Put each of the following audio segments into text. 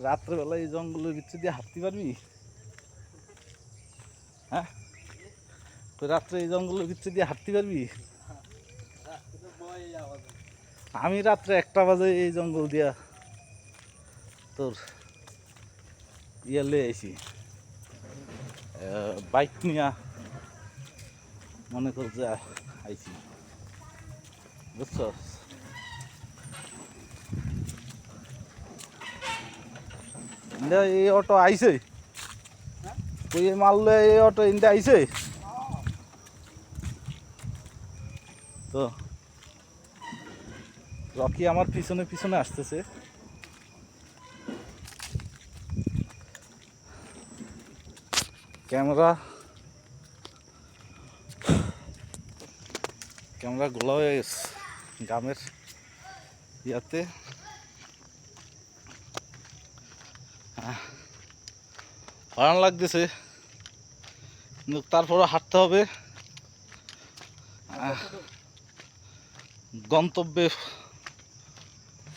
রাত্রেবেলা এই জঙ্গলের ভিতর দিয়ে হাঁটতে পারবি? হ্যাঁ, তুই রাত্রে এই জঙ্গলের ভিতর দিয়ে হাঁটতে পারবি? আমি রাত্রে 1টা বাজে এই জঙ্গল দিয়া তোর ইয়ে আইছি, বাইক নিয়া মনে কর যে আইছি, বুঝছ? এই অটো আইছে, তুই মারলে এই অটো ইন্ডা আইছে তো। রকি আমার পিছনে পিছনে আসতেছে। ক্যামেরা গোলা হয়ে গেছে গ্রামের ইয়াতে। ভালো লাগতেছে, কিন্তু তারপরে হাঁটতে হবে, গন্তব্যে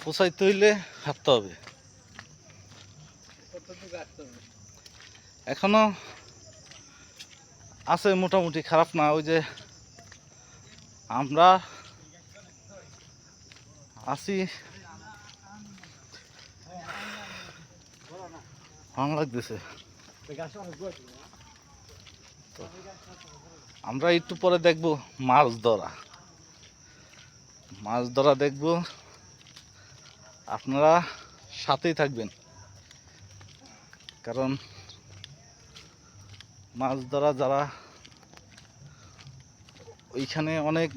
পৌঁছাইতে হইলে হাঁটতে হবে। এখনো আছে মোটামুটি, খারাপ না। ওই যে আমরা আছি, ভালো লাগতেছে। আমরা একটু পরে দেখবো মাছ ধরা দেখবো। আপনারা সাথেই থাকবেন, কারণ মাছ ধরা যারা ওইখানে অনেক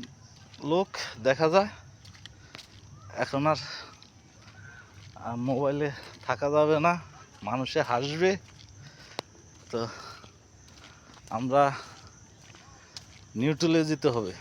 লোক দেখা যায়। এখন আর মোবাইলে থাকা যাবে না, মানুষে হাসবে। তো আমরা নিউট্রালে যেতে হবে।